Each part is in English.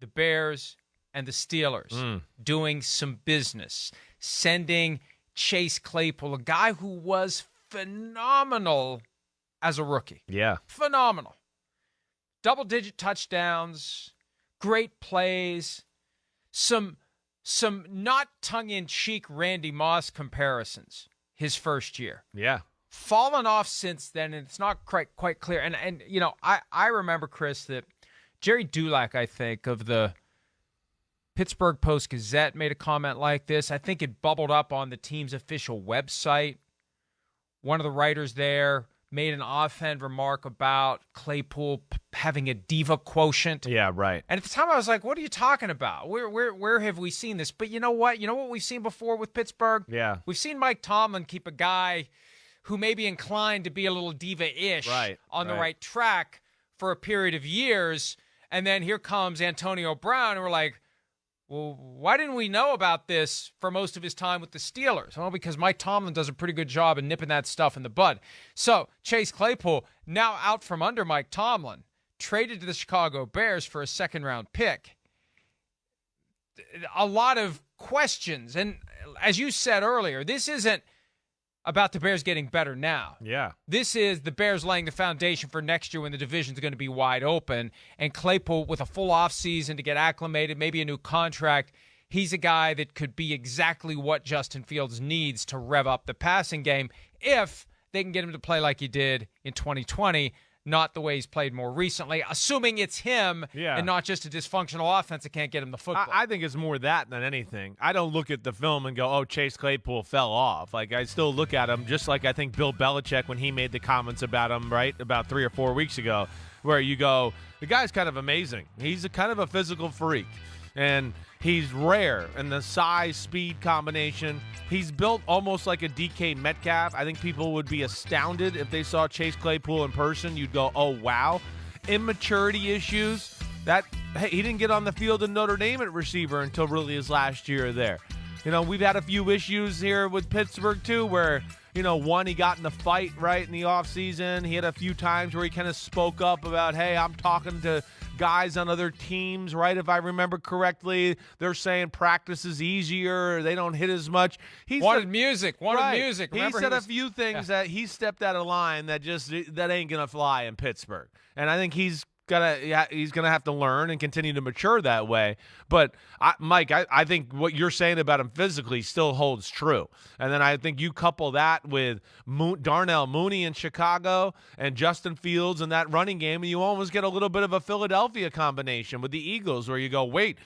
the Bears and the Steelers doing some business, sending Chase Claypool, a guy who was phenomenal as a rookie. Yeah. Phenomenal. Double-digit touchdowns, great plays, some not tongue-in-cheek Randy Moss comparisons his first year. Yeah. Fallen off since then, and it's not quite clear. And you know, I remember, Chris, that Jerry Dulac, I think, of the Pittsburgh Post-Gazette made a comment like this. I think it bubbled up on the team's official website. One of the writers there made an offhand remark about Claypool having a diva quotient. Yeah, right. And at the time, I was like, what are you talking about? Where have we seen this? But you know what? You know what we've seen before with Pittsburgh? Yeah. We've seen Mike Tomlin keep a guy who may be inclined to be a little diva-ish on the right track for a period of years. And then here comes Antonio Brown, and we're like, well, why didn't we know about this for most of his time with the Steelers? Well, because Mike Tomlin does a pretty good job of nipping that stuff in the bud. So Chase Claypool, now out from under Mike Tomlin, traded to the Chicago Bears for a second-round pick. A lot of questions. And as you said earlier, this isn't about the Bears getting better now. Yeah. This is the Bears laying the foundation for next year when the division's going to be wide open. And Claypool, with a full offseason to get acclimated, maybe a new contract, he's a guy that could be exactly what Justin Fields needs to rev up the passing game if they can get him to play like he did in 2020, not the way he's played more recently, assuming it's him and not just a dysfunctional offense that can't get him the football. I think it's more that than anything. I don't look at the film and go, oh, Chase Claypool fell off. Like, I still look at him just like I think Bill Belichick when he made the comments about him, right, about 3 or 4 weeks ago, where you go, the guy's kind of amazing. He's kind of a physical freak. And he's rare in the size-speed combination. He's built almost like a DK Metcalf. I think people would be astounded if they saw Chase Claypool in person. You'd go, oh, wow. Immaturity issues. He didn't get on the field in Notre Dame at receiver until really his last year there. You know, we've had a few issues here with Pittsburgh, too, where, you know, one, he got in a fight, right, in the offseason. He had a few times where he kind of spoke up about, hey, I'm talking to guys on other teams, right? If I remember correctly, they're saying practice is easier, they don't hit as much. He wanted music. Remember, he said a few things that he stepped out of line that ain't gonna fly in Pittsburgh, and I think he's gonna have to learn and continue to mature that way. But Mike, I think what you're saying about him physically still holds true. And then I think you couple that with Darnell Mooney in Chicago and Justin Fields in that running game, and you almost get a little bit of a Philadelphia combination with the Eagles, where you go, wait,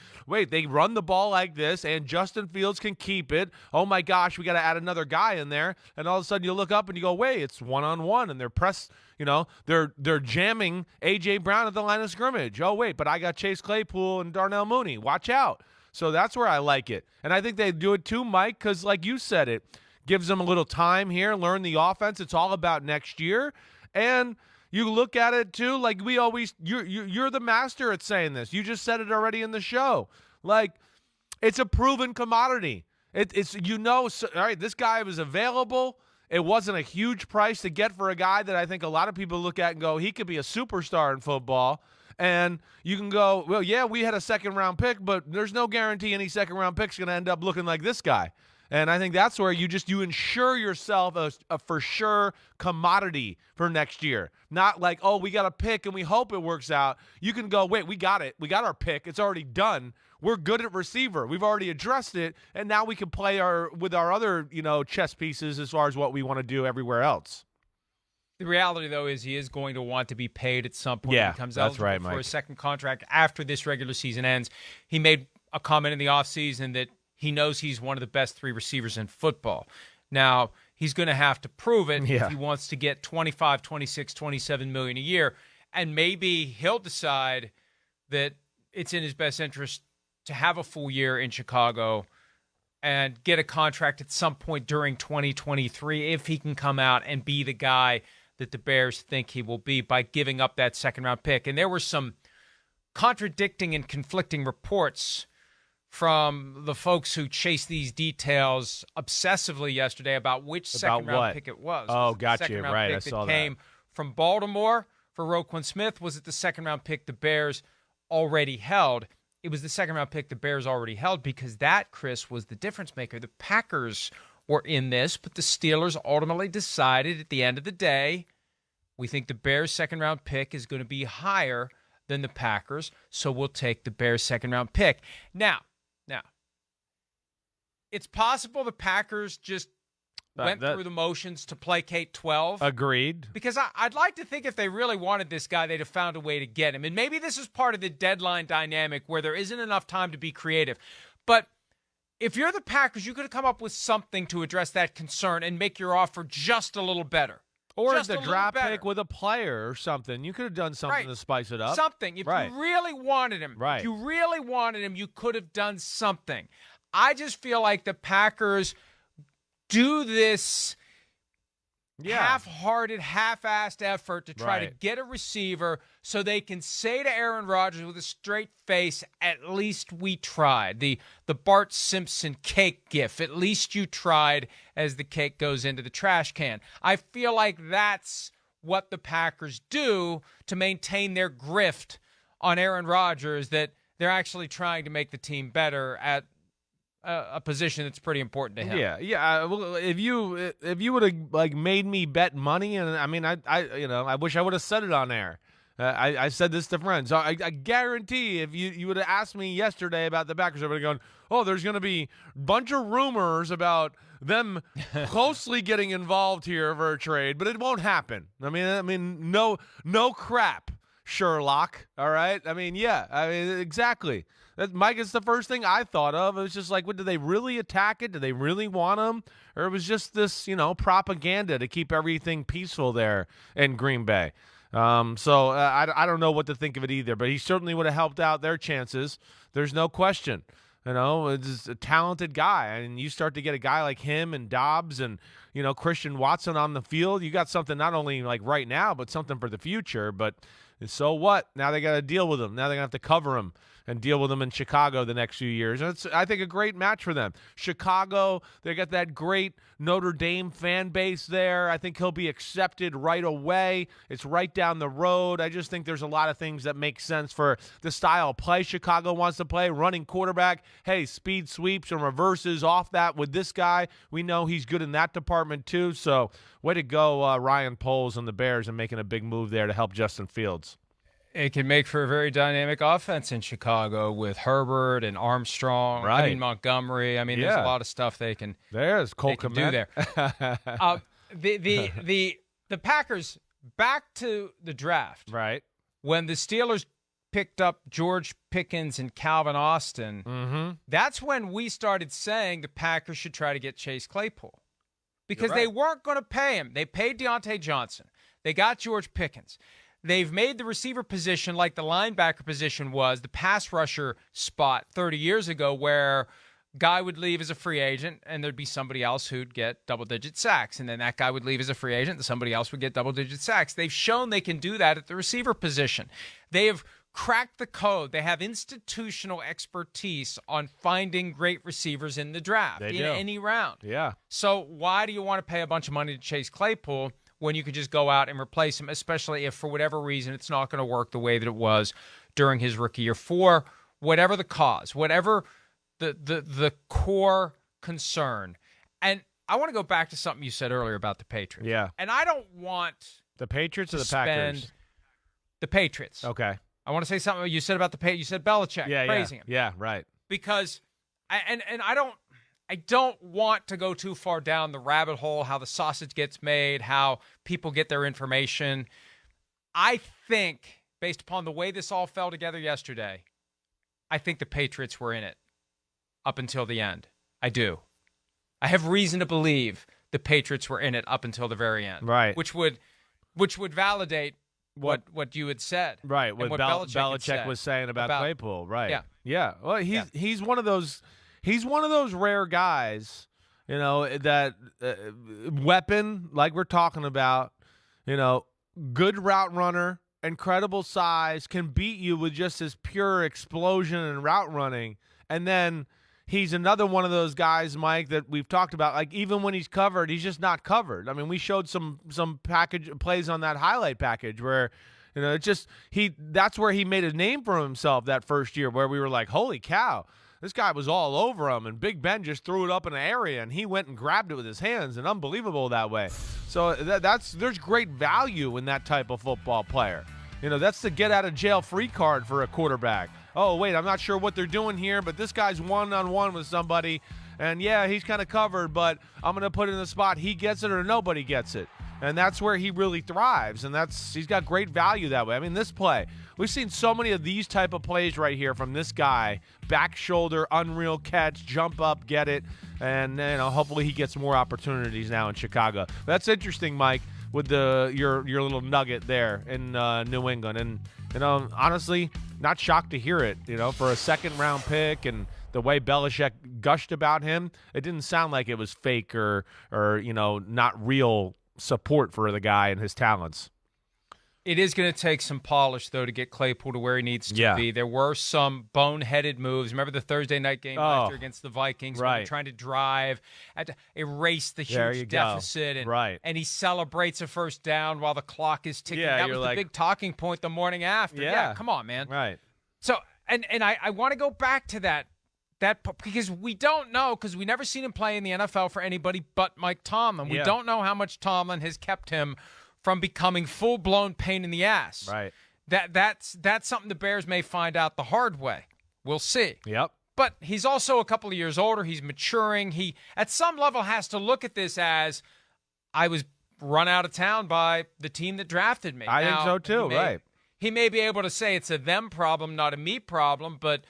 they run the ball like this, and Justin Fields can keep it. Oh my gosh, we got to add another guy in there, and all of a sudden you look up and you go, wait, it's one-on-one, and they're pressed. You know, they're jamming A.J. Brown at the line of scrimmage. Oh, wait, but I got Chase Claypool and Darnell Mooney. Watch out. So that's where I like it. And I think they do it too, Mike, because like you said, it gives them a little time here, learn the offense. It's all about next year. And you look at it, too, like we always – you're the master at saying this. You just said it already in the show. Like, it's a proven commodity. It's you know, so, all right, this guy was available. It wasn't a huge price to get for a guy that I think a lot of people look at and go, he could be a superstar in football. And you can go, well, yeah, we had a second-round pick, but there's no guarantee any second-round pick's going to end up looking like this guy. And I think that's where you ensure yourself a for sure commodity for next year. Not like, oh, we got a pick and we hope it works out. You can go, wait, we got it. We got our pick. It's already done. We're good at receiver. We've already addressed it, and now we can play with our other, chess pieces as far as what we want to do everywhere else. The reality, though, is he is going to want to be paid at some point. Yeah, he comes that's right, for Mike. a second contract after this regular season ends. He made a comment in the offseason that he knows he's one of the best 3 receivers in football. Now, he's going to have to prove it if he wants to get $25, $26, $27 million a year, and maybe he'll decide that it's in his best interest to have a full year in Chicago and get a contract at some point during 2023 if he can come out and be the guy that the Bears think he will be by giving up that second-round pick. And there were some contradicting and conflicting reports from the folks who chase these details obsessively yesterday about which second-round pick it was. Oh, got you. Second-round Right, pick I saw that came from Baltimore for Roquan Smith. Was it the second-round pick the Bears already held? it was the second-round pick the Bears already held because that, Chris, was the difference maker. The Packers were in this, but the Steelers ultimately decided at the end of the day, we think the Bears' second-round pick is going to be higher than the Packers, so we'll take the Bears' second-round pick. Now, it's possible the Packers just went through the motions to placate 12. Agreed. Because I'd like to think if they really wanted this guy, they'd have found a way to get him. And maybe this is part of the deadline dynamic where there isn't enough time to be creative. But if you're the Packers, you could have come up with something to address that concern and make your offer just a little better. Or just the draft pick with a player or something. You could have done something to spice it up. Something. If you really wanted him, you could have done something. I just feel like the Packers do this half-hearted, half-assed effort to try to get a receiver so they can say to Aaron Rodgers with a straight face, at least we tried. The Bart Simpson cake gif, at least you tried, as the cake goes into the trash can. I feel like that's what the Packers do to maintain their grift on Aaron Rodgers, that they're actually trying to make the team better at a position that's pretty important to him. Yeah. Well, if you would have made me bet money, and I mean, I wish I would have said it on air. I said this to friends. I guarantee if you would have asked me yesterday about the Packers, I would have gone, "Oh, there's going to be a bunch of rumors about them closely getting involved here for a trade, but it won't happen." I mean, no crap, Sherlock. All right. Exactly. Mike, it's the first thing I thought of. It was just like, did they really attack it? Did they really want him? Or it was just this, propaganda to keep everything peaceful there in Green Bay. So I don't know what to think of it either, but he certainly would have helped out their chances. There's no question. It's a talented guy. And you start to get a guy like him and Dobbs and, Christian Watson on the field. You got something not only like right now, but something for the future. But so what? Now they got to deal with him. Now they're going to have to cover him and deal with them in Chicago the next few years. And it's, I think, a great match for them. Chicago, they got that great Notre Dame fan base there. I think he'll be accepted right away. It's right down the road. I just think there's a lot of things that make sense for the style of play Chicago wants to play. Running quarterback, hey, speed sweeps and reverses off that with this guy. We know he's good in that department too. So way to go, Ryan Poles and the Bears, and making a big move there to help Justin Fields. It can make for a very dynamic offense in Chicago with Herbert and Armstrong. Right. Montgomery. There's a lot of stuff they can. There's Cole do there. The Packers, back to the draft. Right. When the Steelers picked up George Pickens and Calvin Austin, that's when we started saying the Packers should try to get Chase Claypool. Because they weren't going to pay him. They paid Deontay Johnson. They got George Pickens. They've made the receiver position like the linebacker position was the pass rusher spot 30 years ago, where guy would leave as a free agent and there'd be somebody else who'd get double-digit sacks. And then that guy would leave as a free agent and somebody else would get double-digit sacks. They've shown they can do that at the receiver position. They have cracked the code. They have institutional expertise on finding great receivers in the draft, in any round. Yeah. So why do you want to pay a bunch of money to Chase Claypool when you could just go out and replace him, especially if for whatever reason it's not going to work the way that it was during his rookie year, for whatever the cause, whatever the core concern. And I want to go back to something you said earlier about the Patriots. Yeah. And I don't want the Patriots or the Packers? The Patriots. Okay. I want to say something you said about the Patriots. You said Belichick, praising him. Yeah, right. Because I don't want to go too far down the rabbit hole, how the sausage gets made, how people get their information. I think, based upon the way this all fell together yesterday, I think the Patriots were in it up until the end. I do. I have reason to believe the Patriots were in it up until the very end. Right. Which would validate what you had said. Right. What Belichick was saying about Claypool. Right. Yeah. Yeah. Well, he's one of those. He's one of those rare guys, that weapon, like we're talking about, good route runner, incredible size, can beat you with just his pure explosion and route running. And then he's another one of those guys, Mike, that we've talked about. Like, even when he's covered, he's just not covered. I mean, we showed some package plays on that highlight package where You know, that's where he made a name for himself that first year, where we were like, holy cow, this guy was all over him, and Big Ben just threw it up in the area, and he went and grabbed it with his hands, and unbelievable that way. So there's great value in that type of football player. You know, that's the get-out-of-jail-free card for a quarterback. Oh, wait, I'm not sure what they're doing here, but this guy's one-on-one with somebody, and yeah, he's kind of covered, but I'm going to put it in the spot. He gets it or nobody gets it. And that's where he really thrives, and he's got great value that way. I mean, this play, we've seen so many of these type of plays right here from this guy. Back shoulder, unreal catch, jump up, get it, and hopefully he gets more opportunities now in Chicago. That's interesting, Mike, with your little nugget there in New England. And honestly, not shocked to hear it. For a second-round pick and the way Belichick gushed about him, it didn't sound like it was fake or not real support for the guy and his talents. It is going to take some polish, though, to get Claypool to where he needs to be. There were some boneheaded moves. Remember the Thursday night game last year against the Vikings? Right. When trying to drive, had to erase the huge deficit. And he celebrates a first down while the clock is ticking. That was the big talking point the morning after. Yeah, come on, man. Right. So, and I want to go back to that because we don't know, because we never seen him play in the NFL for anybody but Mike Tomlin. We don't know how much Tomlin has kept him from becoming full-blown pain in the ass. Right. That's something the Bears may find out the hard way. We'll see. Yep. But he's also a couple of years older. He's maturing. He, at some level, has to look at this as, I was run out of town by the team that drafted me. I think so, too. Right. He may be able to say it's a them problem, not a me problem, but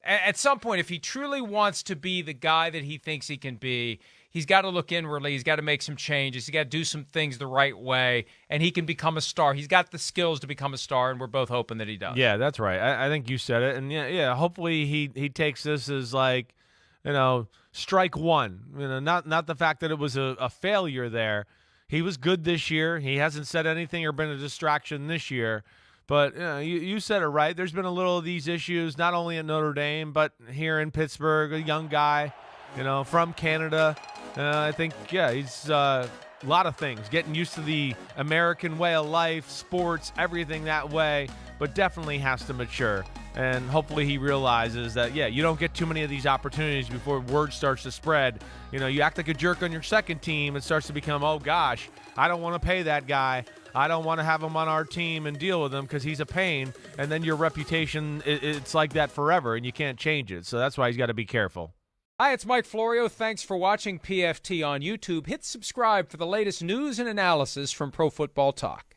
at some point, if he truly wants to be the guy that he thinks he can be, he's got to look inwardly. He's got to make some changes. He's got to do some things the right way, and he can become a star. He's got the skills to become a star, and we're both hoping that he does. Yeah, that's right. I think you said it. And, yeah, hopefully he takes this as, like, strike one. Not the fact that it was a failure there. He was good this year. He hasn't said anything or been a distraction this year. But you said it right. There's been a little of these issues, not only at Notre Dame, but here in Pittsburgh, a young guy, from Canada. I think, he's a lot of things. Getting used to the American way of life, sports, everything that way, but definitely has to mature. And hopefully he realizes that, you don't get too many of these opportunities before word starts to spread. You act like a jerk on your second team. It starts to become, oh, gosh, I don't want to pay that guy. I don't want to have him on our team and deal with him because he's a pain. And then your reputation, it's like that forever, and you can't change it. So that's why he's got to be careful. Hi, it's Mike Florio. Thanks for watching PFT on YouTube. Hit subscribe for the latest news and analysis from Pro Football Talk.